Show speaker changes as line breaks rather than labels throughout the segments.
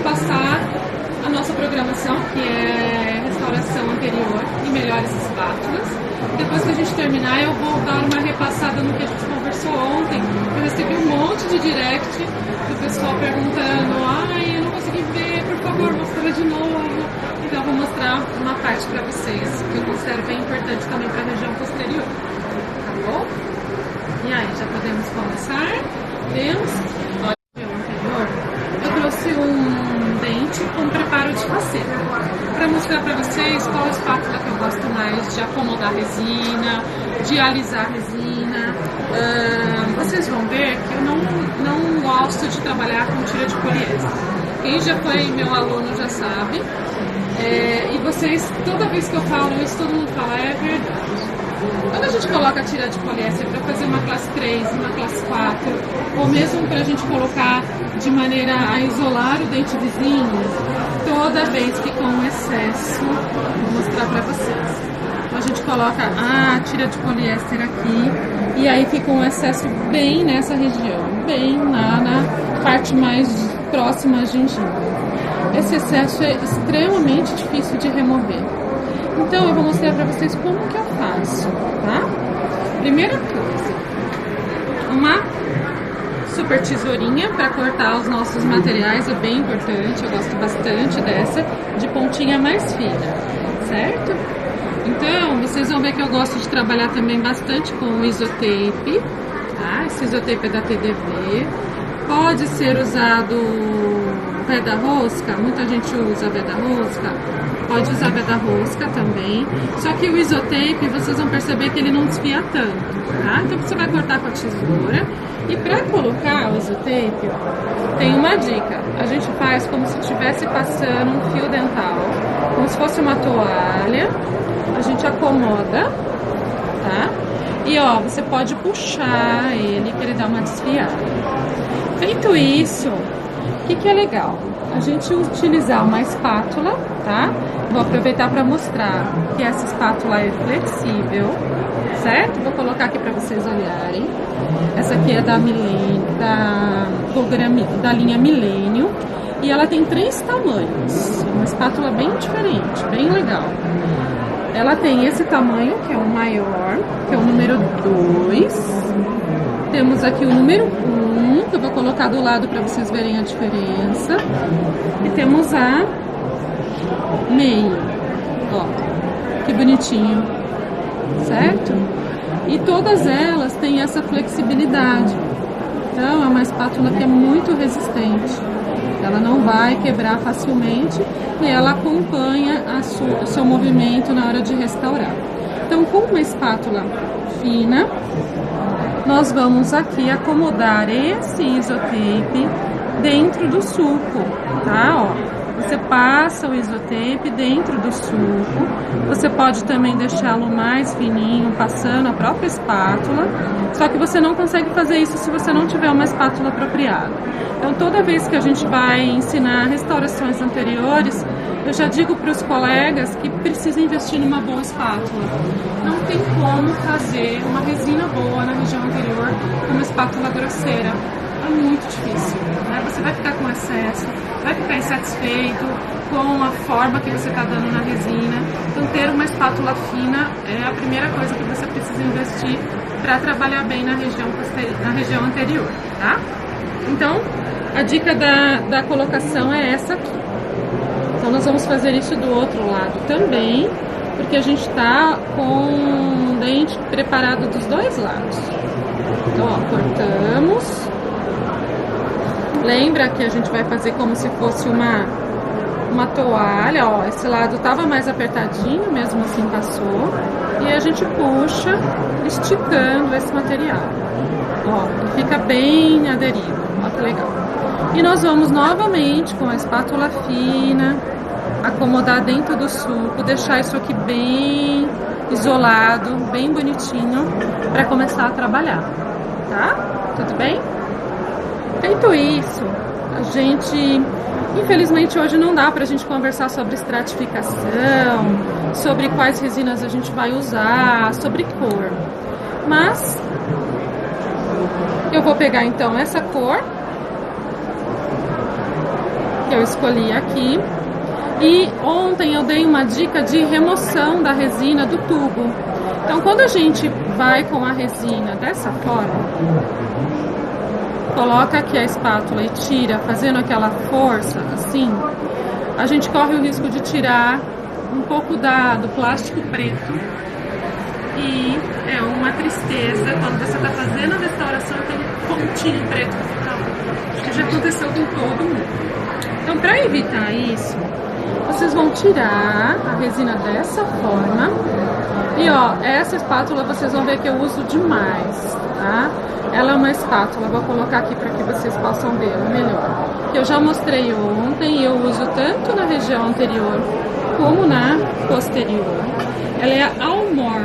repassar a nossa programação, que é restauração anterior e melhores espátulas. Depois que a gente terminar, eu vou dar uma repassada no que a gente conversou ontem. Eu recebi um monte de direct do pessoal perguntando: ai, eu não consegui ver, por favor, mostra de novo. Então eu vou mostrar uma parte para vocês, que eu considero bem importante também para a região posterior. Tá bom? E aí, já podemos começar? Temos, olha, no anterior, eu trouxe um dente com preparo de faceta, para mostrar para vocês qual espátula que eu gosto mais de acomodar resina, de alisar resina. Vocês vão ver que eu não gosto de trabalhar com tira de poliéster. Quem já foi meu aluno já sabe. E vocês, toda vez que eu falo isso, todo mundo fala, é verdade. Quando a gente coloca a tira de poliéster para fazer uma classe 3, uma classe 4, ou mesmo para a gente colocar de maneira a isolar o dente vizinho, toda vez fica um excesso, vou mostrar para vocês. Então a gente coloca a tira de poliéster aqui, e aí fica um excesso bem nessa região, bem na parte mais próxima à gengiva. Esse excesso é extremamente difícil de remover. Então eu vou mostrar para vocês como que eu faço, tá? Primeira coisa, uma super tesourinha para cortar os nossos materiais, é bem importante, eu gosto bastante dessa, de pontinha mais fina, certo? Então, vocês vão ver que eu gosto de trabalhar também bastante com o isotape, tá? Esse isotape é da TDV, pode ser usado veda rosca, muita gente usa veda rosca, pode usar veda rosca também, só que o isotape, vocês vão perceber que ele não desfia tanto, tá? Então você vai cortar com a tesoura, e para colocar o isotape, ó, tem uma dica, a gente faz como se estivesse passando um fio dental, como se fosse uma toalha, a gente acomoda, tá? E ó, você pode puxar ele, que ele dá uma desfiada. Feito isso, o que é legal? A gente utilizar uma espátula, tá? Vou aproveitar para mostrar que essa espátula é flexível, certo? Vou colocar aqui para vocês olharem. Essa aqui é da linha Milênio e ela tem 3 tamanhos. Uma espátula bem diferente, bem legal. Ela tem esse tamanho, que é o maior, que é o número 2. Temos aqui o número 1, que eu vou colocar do lado para vocês verem a diferença. E temos a meio, ó, que bonitinho, certo? E todas elas têm essa flexibilidade. Então é uma espátula que é muito resistente. Ela não vai quebrar facilmente e ela acompanha o seu movimento na hora de restaurar. Então, com uma espátula fina, nós vamos aqui acomodar esse isotape dentro do sulco, tá? Ó, você passa o isotape dentro do sulco, você pode também deixá-lo mais fininho, passando a própria espátula, só que você não consegue fazer isso se você não tiver uma espátula apropriada. Então, toda vez que a gente vai ensinar restaurações anteriores, eu já digo para os colegas que precisa investir numa boa espátula. Não tem como fazer uma resina boa na região anterior com uma espátula grosseira. É muito difícil, né? Você vai ficar com excesso, vai ficar insatisfeito com a forma que você está dando na resina. Então, ter uma espátula fina é a primeira coisa que você precisa investir para trabalhar bem na região anterior, tá? Então, a dica da colocação é essa aqui. Então, nós vamos fazer isso do outro lado também, porque a gente está com o dente preparado dos dois lados. Então, ó, cortamos. Lembra que a gente vai fazer como se fosse uma toalha, ó. Esse lado estava mais apertadinho, mesmo assim passou. E a gente puxa, esticando esse material. Ó, e fica bem aderido. Ó, que legal. E nós vamos novamente com a espátula fina, acomodar dentro do sulco, deixar isso aqui bem isolado, bem bonitinho, para começar a trabalhar, tá? Tudo bem? Feito isso, a gente, infelizmente hoje não dá pra gente conversar sobre estratificação, sobre quais resinas a gente vai usar, sobre cor, mas eu vou pegar então essa cor que eu escolhi aqui. E ontem eu dei uma dica de remoção da resina do tubo. Então, quando a gente vai com a resina dessa forma, coloca aqui a espátula e tira, fazendo aquela força, assim, a gente corre o risco de tirar um pouco do plástico preto. E é uma tristeza quando você está fazendo a restauração e tem um pontinho preto que fica lá. Que já aconteceu com todo mundo. Então, para evitar isso, vocês vão tirar a resina dessa forma. E ó, essa espátula vocês vão ver que eu uso demais, tá? Ela é uma espátula, vou colocar aqui para que vocês possam ver melhor. Que eu já mostrei ontem e eu uso tanto na região anterior como na posterior. Ela é a Almor.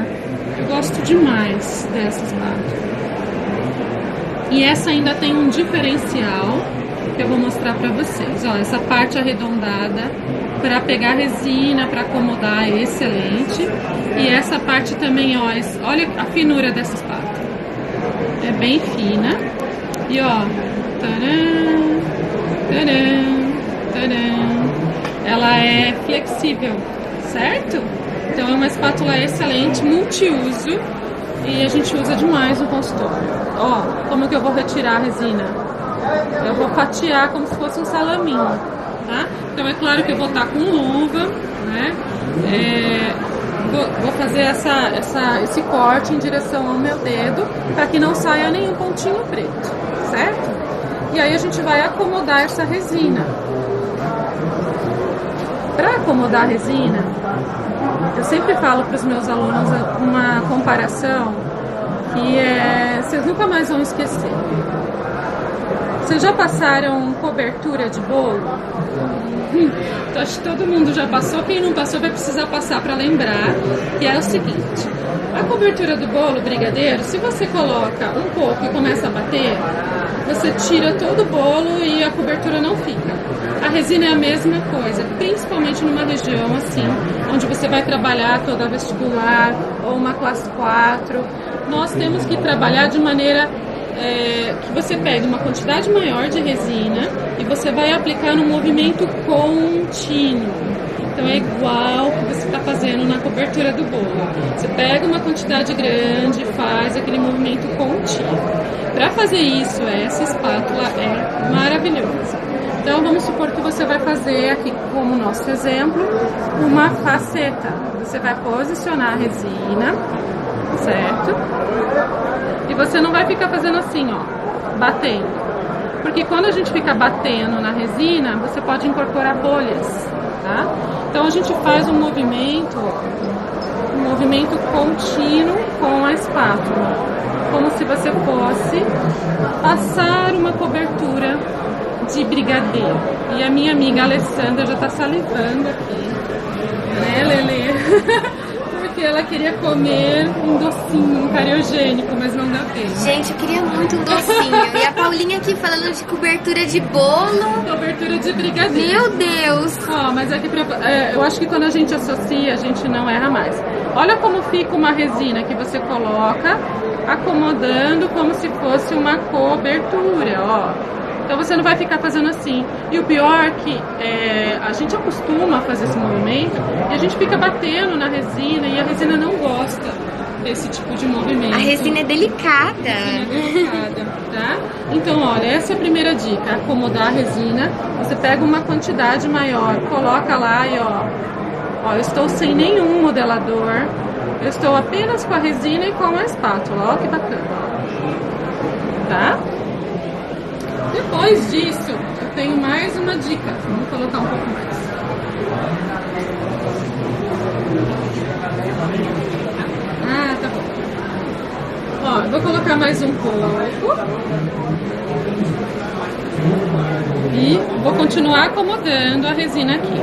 Eu gosto demais dessa espátula. E essa ainda tem um diferencial que eu vou mostrar para vocês. Ó, essa parte arredondada para pegar resina, para acomodar, é excelente. E essa parte também, ó, olha a finura dessa espátula. É bem fina. E ó, tadã, tadã, tadã. Ela é flexível, certo? Então é uma espátula excelente, multiuso. E a gente usa demais no consultório. Ó, como que eu vou retirar a resina? Eu vou fatiar como se fosse um salaminho, tá? Então é claro que eu vou estar com luva, né? Vou fazer esse corte em direção ao meu dedo para que não saia nenhum pontinho preto, certo? E aí a gente vai acomodar essa resina. Para acomodar a resina, eu sempre falo para os meus alunos uma comparação que vocês nunca mais vão esquecer. Vocês já passaram cobertura de bolo? Então, acho que todo mundo já passou. Quem não passou vai precisar passar para lembrar. Que é o seguinte: a cobertura do bolo brigadeiro, se você coloca um pouco e começa a bater, você tira todo o bolo e a cobertura não fica. A resina é a mesma coisa, principalmente numa região assim, onde você vai trabalhar toda a vestibular ou uma classe 4. Nós temos que trabalhar de maneira que você pega uma quantidade maior de resina e você vai aplicar no movimento contínuo. Então é igual que você está fazendo na cobertura do bolo. Você pega uma quantidade grande e faz aquele movimento contínuo. Para fazer isso, essa espátula é maravilhosa. Então vamos supor que você vai fazer aqui, como nosso exemplo, uma faceta. Você vai posicionar a resina, certo? E você não vai ficar fazendo assim, ó, batendo. Porque quando a gente fica batendo na resina, você pode incorporar bolhas, tá? Então a gente faz um movimento contínuo com a espátula. Como se você fosse passar uma cobertura de brigadeiro. E a minha amiga Alessandra já tá salivando aqui, né, Lelê? Porque ela queria comer um docinho, um cariogênico, mas não deu tempo.
Gente, eu queria muito um docinho. E a Paulinha aqui falando de cobertura de bolo.
Cobertura de brigadeiro.
Meu Deus!
Ó, mas aqui eu acho que quando a gente associa, a gente não erra mais. Olha como fica uma resina que você coloca, acomodando como se fosse uma cobertura, ó. Então você não vai ficar fazendo assim. E o pior é que a gente acostuma a fazer esse movimento e a gente fica batendo na resina e a resina não gosta desse tipo de movimento.
A resina é delicada.
A resina é delicada, tá? Então, olha, essa é a primeira dica. Acomodar a resina. Você pega uma quantidade maior, coloca lá e ó, eu estou sem nenhum modelador. Eu estou apenas com a resina e com a espátula. Ó que bacana. Tá? Depois disso, eu tenho mais uma dica. Vamos colocar um pouco mais. Ah, tá bom. Ó, eu vou colocar mais um pouco. E vou continuar acomodando a resina aqui.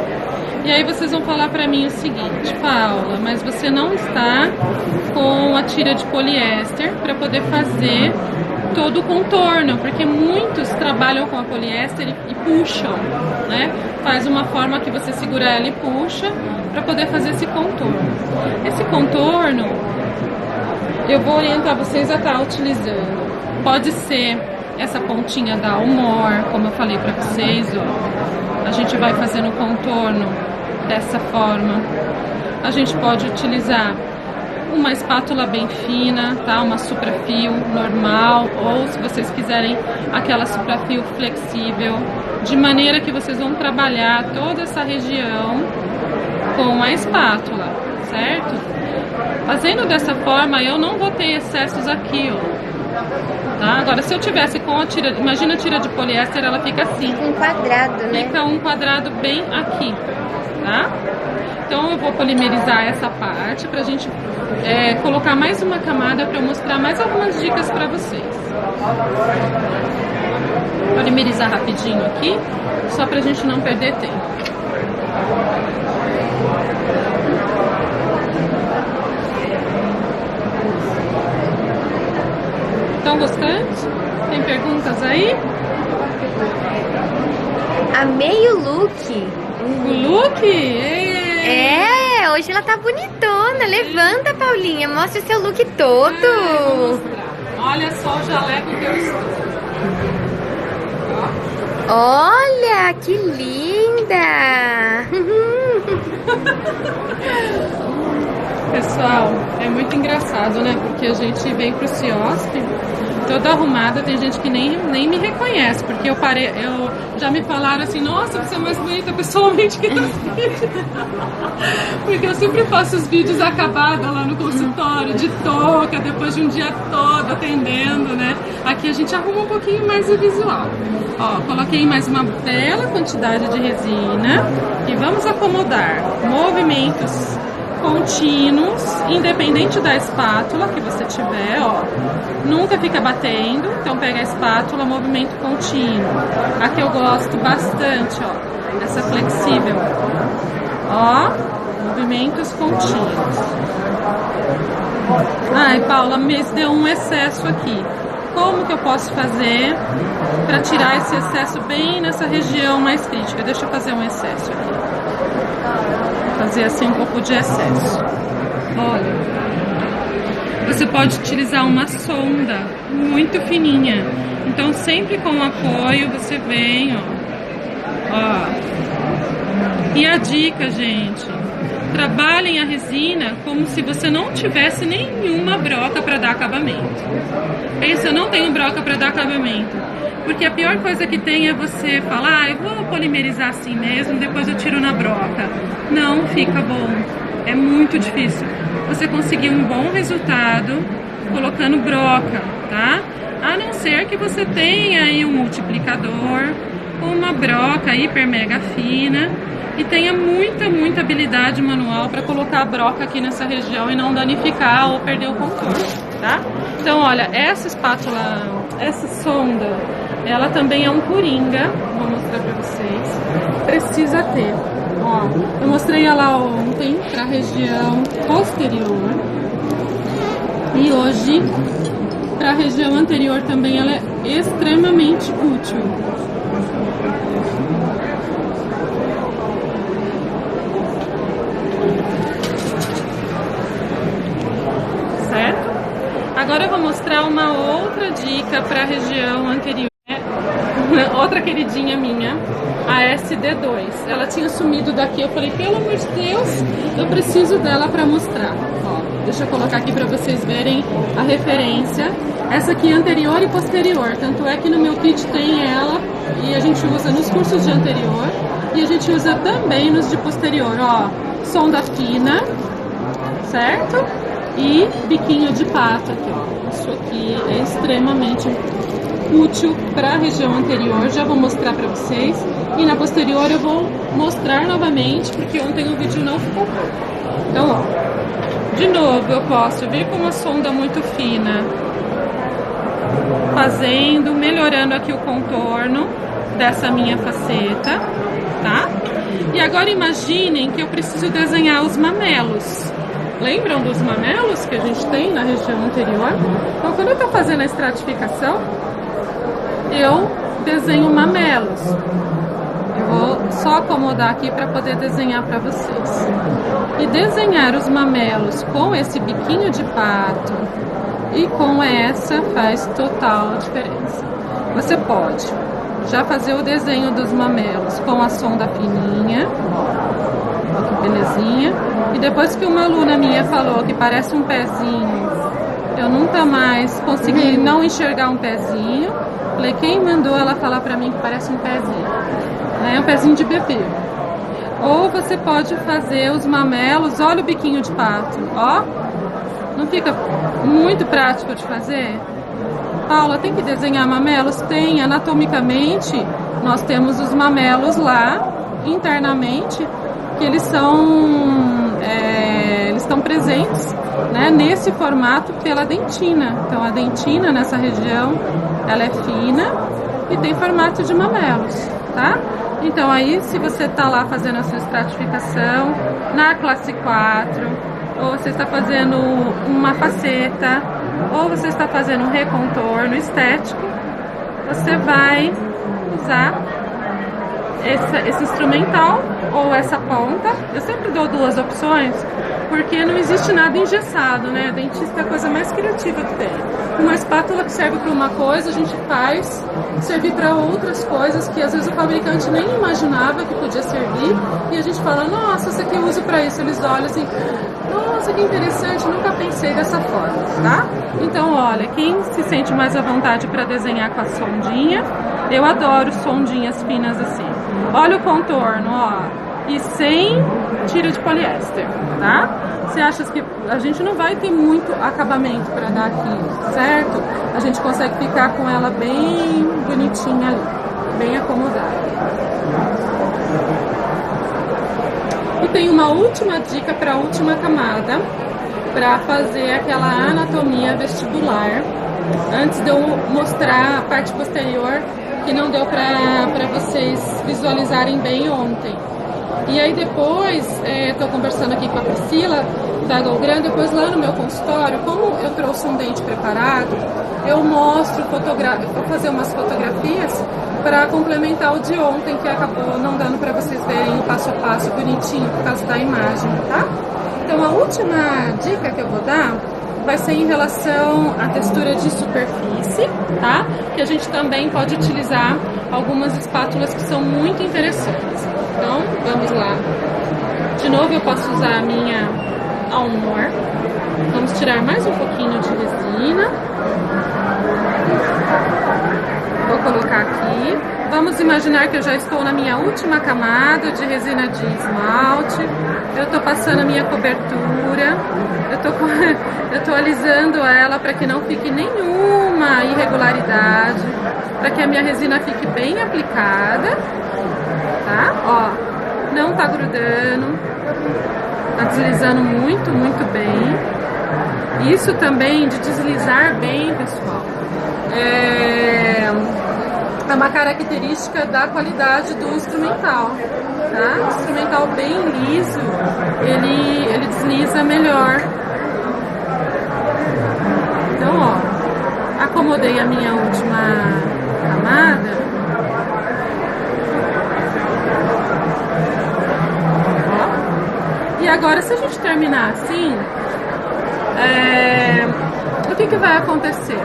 E aí vocês vão falar pra mim o seguinte: Paula, mas você não está com a tira de poliéster para poder fazer todo o contorno, porque muitos trabalham com a poliéster e puxam, né? Faz uma forma que você segura ela e puxa para poder fazer esse contorno. Esse contorno eu vou orientar vocês a estar utilizando. Pode ser Essa pontinha dá humor, como eu falei pra vocês, ó. A gente vai fazendo o contorno dessa forma. A gente pode utilizar uma espátula bem fina, tá? Uma suprafio normal, ou se vocês quiserem aquela suprafio flexível, de maneira que vocês vão trabalhar toda essa região com a espátula, certo? Fazendo dessa forma, eu não vou ter excessos aqui, ó. Tá? Agora, se eu tivesse com a tira, imagina a tira de poliéster, ela fica assim.
Um quadrado, né?
Fica um quadrado bem aqui, tá? Então eu vou polimerizar essa parte pra gente colocar mais uma camada para eu mostrar mais algumas dicas para vocês. Polimerizar rapidinho aqui, só pra gente não perder tempo. Estão gostando? Tem perguntas aí?
Amei o look.
O look?
É, hoje ela tá bonitona. Levanta, Paulinha. Mostra seu look todo.
Vou mostrar. Olha só o jaleco que eu estou.
Olha, que linda.
Pessoal, é muito engraçado, né? Porque a gente vem pro CIOSP toda arrumada, tem gente que nem me reconhece, porque eu já me falaram assim, nossa, você é mais bonita pessoalmente que nos vídeos. Porque eu sempre faço os vídeos acabados lá no consultório, de touca, depois de um dia todo atendendo, né? Aqui a gente arruma um pouquinho mais o visual. Ó, coloquei mais uma bela quantidade de resina e vamos acomodar movimentos contínuos, independente da espátula que você tiver, ó. Nunca fica batendo, então pega a espátula, movimento contínuo. Aqui eu gosto bastante, ó, essa flexível. Ó, movimentos contínuos. Ai, Paula, mas deu um excesso aqui. Como que eu posso fazer para tirar esse excesso bem nessa região mais crítica? Deixa eu fazer um excesso aqui. Fazer assim um pouco de excesso. Olha, você pode utilizar uma sonda muito fininha. Então sempre com o apoio você vem, ó. E a dica, gente, trabalhem a resina como se você não tivesse nenhuma broca para dar acabamento. Pensa, eu não tenho broca para dar acabamento. Porque a pior coisa que tem é você falar, ah, eu vou polimerizar assim mesmo, depois eu tiro na broca. Não fica bom. É muito difícil você conseguir um bom resultado colocando broca, tá? A não ser que você tenha aí um multiplicador com uma broca hiper mega fina e tenha muita habilidade manual para colocar a broca aqui nessa região e não danificar ou perder o contorno, tá? Então, olha, essa espátula, essa sonda, ela também é um coringa, vou mostrar pra vocês. Precisa ter. Ó, eu mostrei ela ontem pra região posterior. E hoje, pra região anterior também, ela é extremamente útil. Certo? Agora eu vou mostrar uma outra dica pra região anterior. Outra queridinha minha, a SD2. Ela tinha sumido daqui, eu falei, pelo amor de Deus, eu preciso dela para mostrar. Ó, deixa eu colocar aqui para vocês verem a referência. Essa aqui é anterior e posterior, tanto é que no meu kit tem ela e a gente usa nos cursos de anterior e a gente usa também nos de posterior. Ó, sonda fina, certo? E biquinho de pato aqui, ó. Isso aqui é extremamente útil para a região anterior, já vou mostrar para vocês, e na posterior eu vou mostrar novamente, porque ontem o vídeo não ficou bom. Então, ó, de novo eu posso vir com uma sonda muito fina, fazendo, melhorando aqui o contorno dessa minha faceta, tá? E agora imaginem que eu preciso desenhar os mamelos. Lembram dos mamelos que a gente tem na região anterior? Então, quando eu estou fazendo a estratificação, eu desenho mamelos. Eu vou só acomodar aqui para poder desenhar para vocês. E desenhar os mamelos com esse biquinho de pato e com essa faz total diferença. Você pode já fazer o desenho dos mamelos com a sonda fininha, ó que belezinha. E depois que uma aluna minha falou que parece um pezinho, eu nunca mais consegui não enxergar um pezinho. Falei, quem mandou ela falar pra mim que parece um pezinho? É um pezinho de bebê. Ou você pode fazer os mamelos, olha o biquinho de pato, ó. Não fica muito prático de fazer? Paula, tem que desenhar mamelos? Tem, anatomicamente, nós temos os mamelos lá, internamente, que eles estão presentes, né, nesse formato pela dentina. Então a dentina nessa região, ela é fina e tem formato de mamelos, tá? Então aí, se você está lá fazendo a sua estratificação na classe 4, ou você está fazendo uma faceta, ou você está fazendo um recontorno estético, você vai usar esse instrumental ou essa ponta. Eu sempre dou duas opções, porque não existe nada engessado, né? Dentista é a coisa mais criativa que tem. Uma espátula que serve para uma coisa, a gente faz servir para outras coisas que às vezes o fabricante nem imaginava que podia servir, e a gente fala, nossa, isso aqui eu uso para isso. Eles olham assim, nossa, que interessante, nunca pensei dessa forma, tá? Então, olha, quem se sente mais à vontade para desenhar com a sondinha, eu adoro sondinhas finas assim. Olha o contorno, ó, e sem tira de poliéster, tá? Você acha que a gente não vai ter muito acabamento para dar aqui, certo? A gente consegue ficar com ela bem bonitinha ali, bem acomodada. E tem uma última dica para a última camada, para fazer aquela anatomia vestibular, antes de eu mostrar a parte posterior, que não deu para vocês visualizarem bem ontem. E aí depois, estou conversando aqui com a Priscila, da Golgran, depois lá no meu consultório, como eu trouxe um dente preparado, eu mostro, vou fazer umas fotografias para complementar o de ontem, que acabou não dando para vocês verem o passo a passo bonitinho por causa da imagem, tá? Então a última dica que eu vou dar vai ser em relação à textura de superfície, tá? Que a gente também pode utilizar algumas espátulas que são muito interessantes. Então, vamos lá. De novo, eu posso usar a minha Almor. Vamos tirar mais um pouquinho de resina. Vou colocar aqui. Vamos imaginar que eu já estou na minha última camada de resina de esmalte. Eu estou passando a minha cobertura. Eu estou alisando ela para que não fique nenhuma irregularidade, para que a minha resina fique bem aplicada, tá? Ó, não tá grudando, tá deslizando muito, muito bem. Isso também de deslizar bem, pessoal, é uma característica da qualidade do instrumental, tá? O instrumental bem liso, ele desliza melhor. Então, ó, acomodei a minha última camada. Ó. E agora, se a gente terminar assim, o que vai acontecer?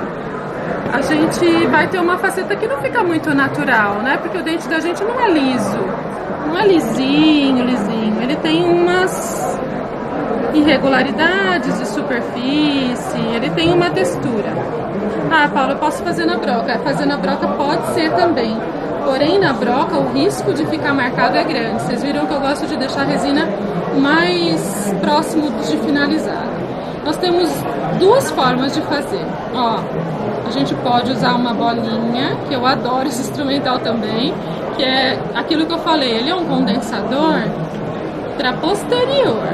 A gente vai ter uma faceta que não fica muito natural, né? Porque o dente da gente não é liso, não é lisinho, lisinho. Ele tem umas irregularidades de superfície, ele tem uma textura. Ah, Paula, eu posso fazer na broca. Fazer na broca pode ser também. Porém, na broca, o risco de ficar marcado é grande. Vocês viram que eu gosto de deixar a resina mais próximo de finalizado. Nós temos duas formas de fazer. Ó, a gente pode usar uma bolinha, que eu adoro esse instrumental também, que é aquilo que eu falei, ele é um condensador para posterior.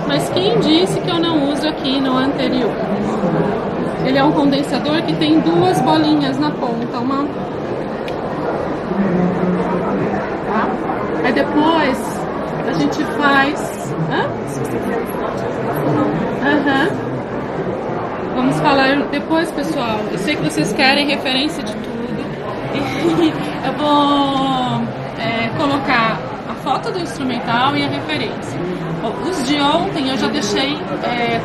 Mas quem disse que eu não uso aqui no anterior? Ele é um condensador que tem duas bolinhas na ponta, uma... Tá? Aí depois a gente faz... Vamos falar depois, pessoal. Eu sei que vocês querem referência de tudo. Eu vou colocar a foto do instrumental e a referência. Os de ontem eu já deixei,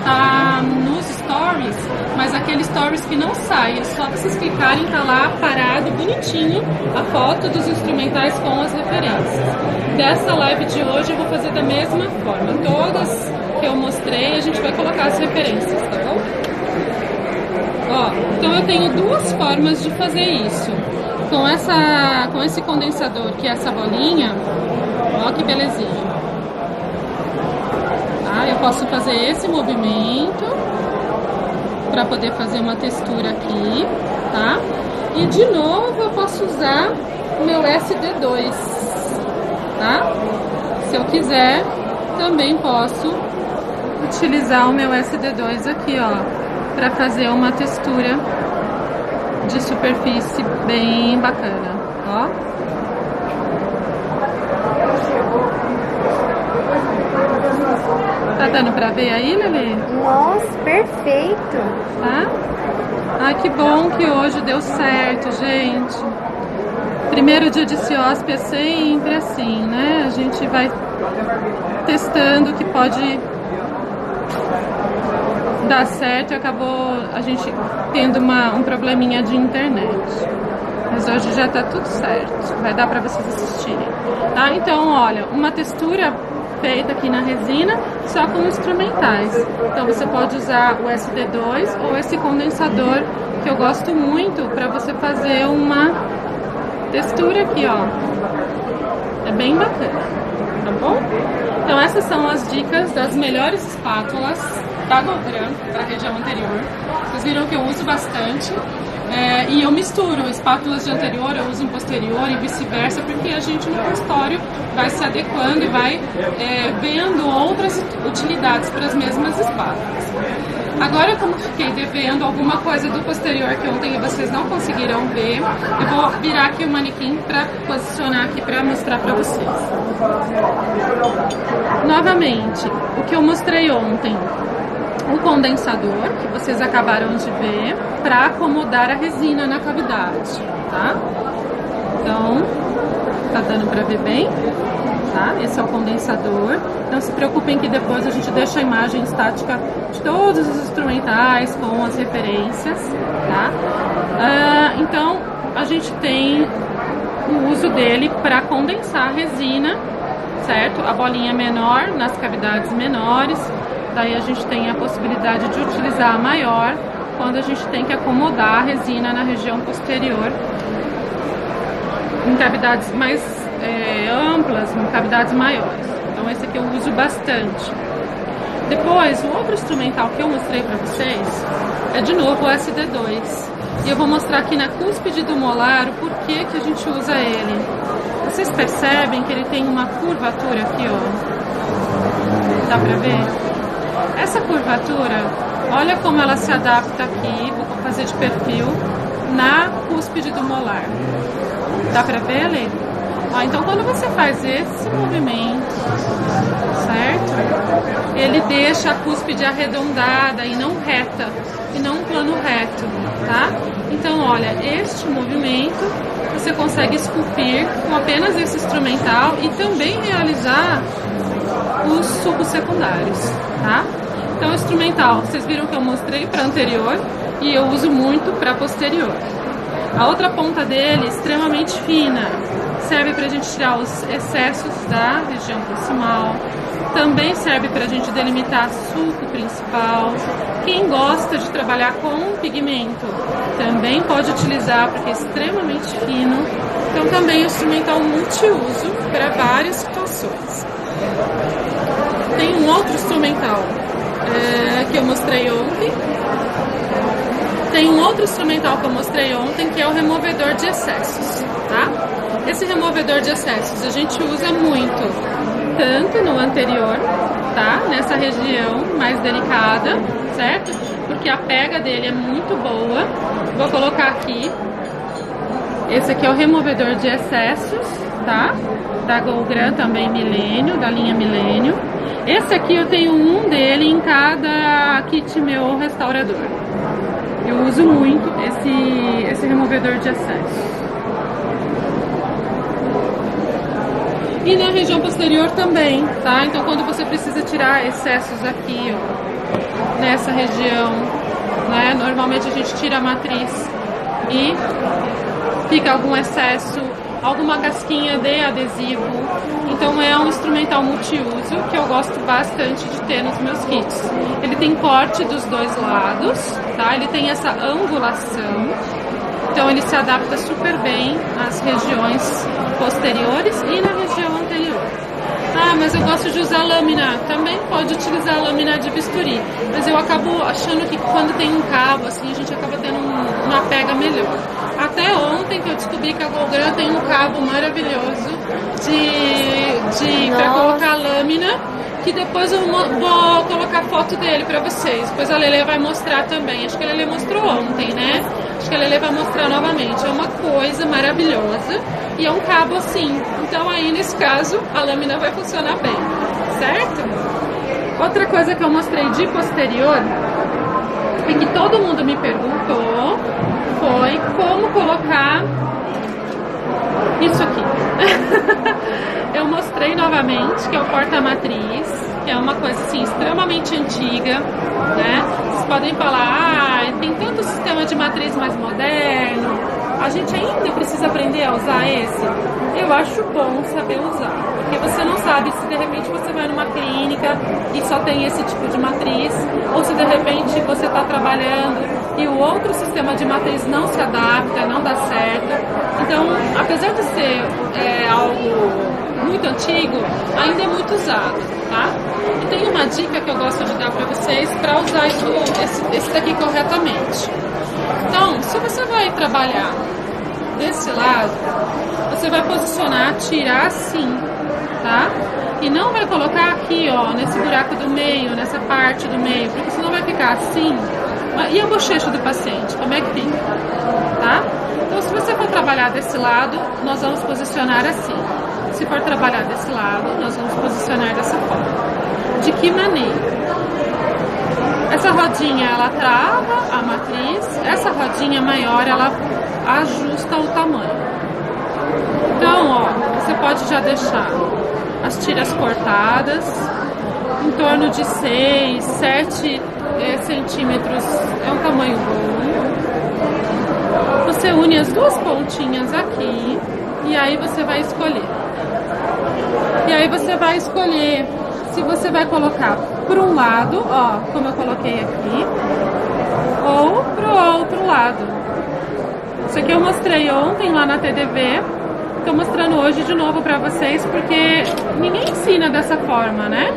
tá nos stories, mas aquele stories que não sai, é só pra vocês clicarem, tá lá parado, bonitinho, a foto dos instrumentais com as referências. Dessa live de hoje eu vou fazer da mesma forma, todas que eu mostrei a gente vai colocar as referências, tá bom? Ó, então eu tenho duas formas de fazer isso. Com esse condensador, que é essa bolinha, ó que belezinha. Tá? Eu posso fazer esse movimento para poder fazer uma textura aqui, tá? E de novo eu posso usar o meu SD2, tá? Se eu quiser, também posso utilizar o meu SD2 aqui, ó, para fazer uma textura de superfície bem bacana, ó. Tá dando pra ver aí, Lelê?
Nossa, perfeito!
Tá? Ai, que bom que hoje deu certo, gente. Primeiro dia de CIOSP é sempre assim, né? A gente vai testando o que pode dar certo e acabou a gente tendo um probleminha de internet. Mas hoje já tá tudo certo. Vai dar pra vocês assistirem. Tá? Então, olha, uma textura feita aqui na resina, só com instrumentais. Então você pode usar o SD2 ou esse condensador, que eu gosto muito, para você fazer uma textura aqui, ó. É bem bacana, tá bom? Então essas são as dicas das melhores espátulas da Golgran para a região anterior. Vocês viram que eu uso bastante. E eu misturo espátulas de anterior, eu uso em posterior e vice-versa, porque a gente no consultório vai se adequando e vai vendo outras utilidades para as mesmas espátulas. Agora, como fiquei devendo alguma coisa do posterior que ontem vocês não conseguiram ver, eu vou virar aqui o manequim para posicionar aqui para mostrar para vocês. Novamente, o que eu mostrei ontem, um condensador, que vocês acabaram de ver, para acomodar a resina na cavidade, tá? Então, tá dando para ver bem, tá? Esse é o condensador. Não se preocupem que depois a gente deixa a imagem estática de todos os instrumentais com as referências, tá? Então, a gente tem o uso dele para condensar a resina, certo? A bolinha menor nas cavidades menores. Daí a gente tem a possibilidade de utilizar a maior quando a gente tem que acomodar a resina na região posterior em cavidades mais amplas, em cavidades maiores. Então esse aqui eu uso bastante. Depois, o outro instrumental que eu mostrei para vocês é de novo o SD2. E eu vou mostrar aqui na cúspide do molar o porquê que a gente usa ele. Vocês percebem que ele tem uma curvatura aqui, ó. Dá pra ver? Essa curvatura, olha como ela se adapta aqui, vou fazer de perfil, na cúspide do molar. Dá pra ver ali? Ó, então quando você faz esse movimento, certo? Ele deixa a cúspide arredondada e não reta, e não um plano reto, tá? Então olha, este movimento você consegue esculpir com apenas esse instrumental e também realizar os sulcos secundários, tá? Então, o instrumental, vocês viram que eu mostrei para anterior e eu uso muito para posterior. A outra ponta dele, extremamente fina, serve para a gente tirar os excessos da região proximal. Também serve para a gente delimitar sulco principal. Quem gosta de trabalhar com pigmento também pode utilizar, porque é extremamente fino. Então, também é um instrumental multiuso para várias situações. Tem um outro instrumental que eu mostrei ontem. Tem um outro instrumental que eu mostrei ontem, que é o removedor de excessos, tá? Esse removedor de excessos a gente usa muito, tanto no anterior, tá? Nessa região mais delicada, certo? Porque a pega dele é muito boa. Vou colocar aqui. Esse aqui é o removedor de excessos, tá? Da Golgran também Milênio, da linha Milênio. Esse aqui eu tenho um dele em cada kit meu restaurador. Eu uso muito esse removedor de excesso. E na região posterior também, tá? Então quando você precisa tirar excessos aqui, ó, nessa região, né? Normalmente a gente tira a matriz e fica algum excesso, alguma casquinha de adesivo. Então é um instrumental multiuso que eu gosto bastante de ter nos meus kits. Ele tem corte dos dois lados, tá? Ele tem essa angulação, então ele se adapta super bem às regiões posteriores e na região anterior. Ah, mas eu gosto de usar lâmina. Também pode utilizar a lâmina de bisturi, mas eu acabo achando que quando tem um cabo assim, a gente acaba tendo uma pega melhor. Até ontem que eu descobri que a Golgran tem um cabo maravilhoso para colocar lâmina, que depois eu vou colocar foto dele para vocês. Depois a Lele vai mostrar também. Acho que a Lele mostrou ontem, né? Acho que a Lele vai mostrar novamente. É uma coisa maravilhosa e é um cabo assim. Então aí nesse caso a lâmina vai funcionar bem, certo? Outra coisa que eu mostrei de posterior e que todo mundo me perguntou foi como colocar isso aqui. Eu mostrei novamente que é o porta-matriz, que é uma coisa assim extremamente antiga, né? Vocês podem falar, tem tanto sistema de matriz mais moderno, a gente ainda precisa aprender a usar esse. Eu acho bom saber usar, porque você não sabe se de repente você vai numa clínica e só tem esse tipo de matriz, ou se de repente você está trabalhando e o outro sistema de matriz não se adapta, não dá certo. Então, apesar de ser algo muito antigo, ainda é muito usado, tá? E tem uma dica que eu gosto de dar para vocês para usar esse daqui corretamente. Então, se você vai trabalhar desse lado, você vai posicionar, tirar assim, tá? E não vai colocar aqui, ó, nesse buraco do meio, nessa parte do meio, porque senão vai ficar assim. E a bochecha do paciente, como é que fica? Tá? Então, se você for trabalhar desse lado, nós vamos posicionar assim. Se for trabalhar desse lado, nós vamos posicionar dessa forma. De que maneira? Essa rodinha, ela trava a matriz. Essa rodinha maior, ela ajusta o tamanho. Então, ó, você pode já deixar as tiras cortadas, em torno de 6, 7 centímetros é um tamanho bom. Você une as duas pontinhas aqui e aí você vai escolher. E aí você vai escolher se você vai colocar para um lado, ó, como eu coloquei aqui, ou para o outro lado. Isso aqui eu mostrei ontem lá na TDV. Estou mostrando hoje de novo para vocês porque ninguém ensina dessa forma, né?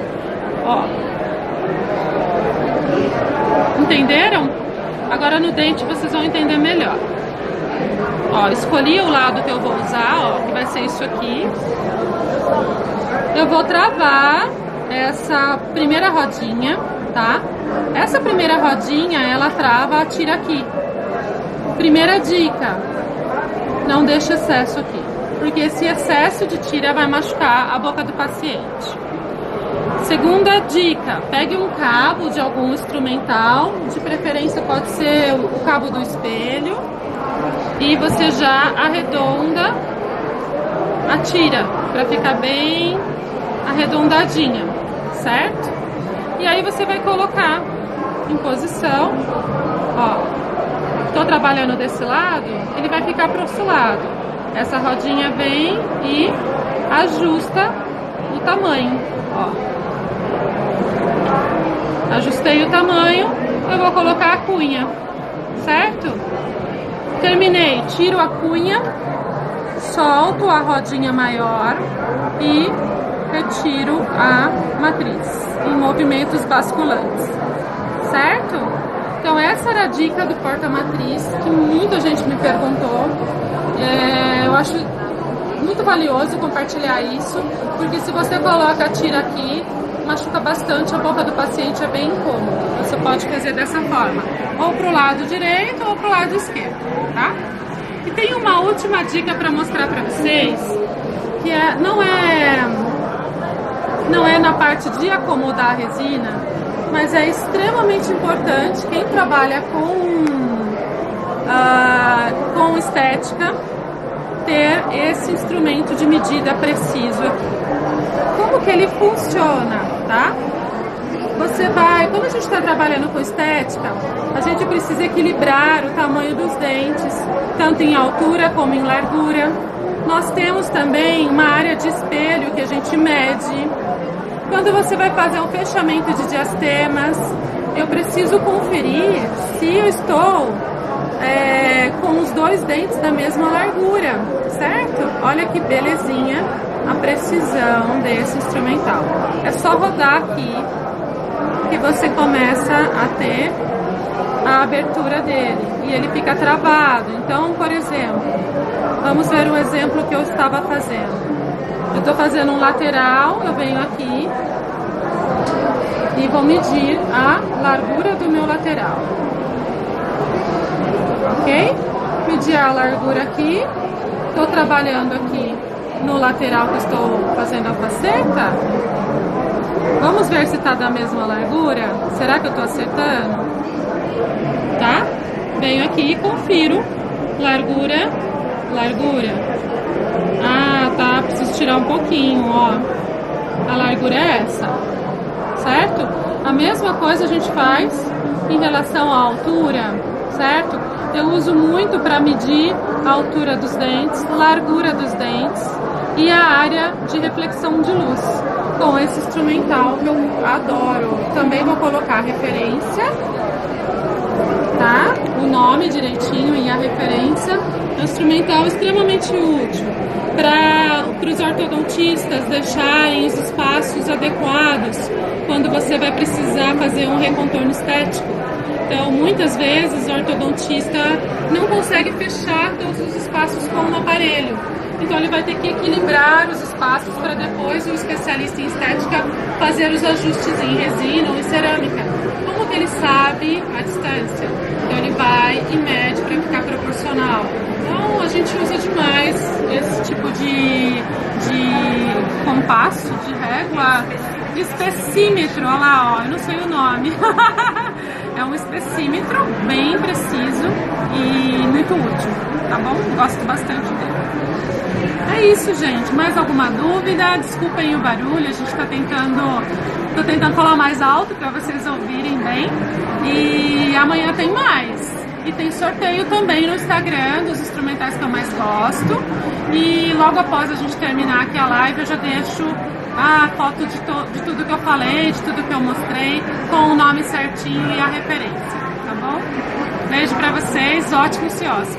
Ó. Entenderam? Agora no dente vocês vão entender melhor. Ó, escolhi o lado que eu vou usar, ó, que vai ser isso aqui. Eu vou travar essa primeira rodinha, tá? Essa primeira rodinha, ela trava a tira aqui. Primeira dica, não deixe excesso aqui, porque esse excesso de tira vai machucar a boca do paciente. Segunda dica, pegue um cabo de algum instrumental, de preferência pode ser o cabo do espelho, e você já arredonda a tira, para ficar bem arredondadinha, certo? E aí você vai colocar em posição, ó, tô trabalhando desse lado, ele vai ficar pro outro lado. Essa rodinha vem e ajusta o tamanho, ó. Ajustei o tamanho, eu vou colocar a cunha, certo? Terminei, tiro a cunha, solto a rodinha maior e retiro a matriz em movimentos basculantes, certo? Então essa era a dica do porta-matriz que muita gente me perguntou. Eu acho muito valioso compartilhar isso, porque se você coloca a tira aqui, machuca bastante a boca do paciente, é bem incômodo. Você pode fazer dessa forma, ou pro lado direito ou pro lado esquerdo, tá? E tem uma última dica para mostrar para vocês, que não é na parte de acomodar a resina, mas é extremamente importante quem trabalha com estética, ter esse instrumento de medida preciso aqui. Como que ele funciona, tá? Você vai, como a gente está trabalhando com estética, a gente precisa equilibrar o tamanho dos dentes, tanto em altura como em largura. Nós temos também uma área de espelho que a gente mede. Quando você vai fazer um fechamento de diastemas, eu preciso conferir se eu estou com os dois dentes da mesma largura, certo? Olha que belezinha a precisão desse instrumental. É só rodar aqui que você começa a ter a abertura dele e ele fica travado. Então, por exemplo, vamos ver o exemplo que eu estava fazendo. Eu estou fazendo um lateral, eu venho aqui e vou medir a largura do meu lateral. Ok? Medir a largura aqui. Estou trabalhando aqui no lateral que estou fazendo a faceta. Vamos ver se está da mesma largura. Será que eu estou acertando? Tá? Venho aqui e confiro. Largura, largura. Ah, tá. Preciso tirar um pouquinho, ó. A largura é essa. Certo? A mesma coisa a gente faz em relação à altura, certo? Eu uso muito para medir a altura dos dentes, largura dos dentes e a área de reflexão de luz com esse instrumental que eu adoro. Também vou colocar a referência, tá? O nome direitinho e a referência. É um instrumental extremamente útil para os ortodontistas deixarem os espaços adequados quando você vai precisar fazer um recontorno estético. Então, muitas vezes o ortodontista não consegue fechar todos os espaços com um aparelho. Então, ele vai ter que equilibrar os espaços para depois o especialista em estética fazer os ajustes em resina ou em cerâmica. Como que ele sabe a distância? Então, ele vai e mede para ficar proporcional. Então, a gente usa demais esse tipo de compasso, de régua, espessímetro, olha lá, ó, eu não sei o nome. É um espessímetro bem preciso e muito útil, tá bom? Gosto bastante dele. É isso, gente. Mais alguma dúvida? Desculpem o barulho, a gente tá tô tentando falar mais alto para vocês ouvirem bem. E amanhã tem mais. E tem sorteio também no Instagram dos instrumentais que eu mais gosto. E logo após a gente terminar aqui a live, eu já deixo a foto de tudo que eu falei, de tudo que eu mostrei, com o nome certinho e a referência, tá bom? Beijo pra vocês, ótimo CIOSP!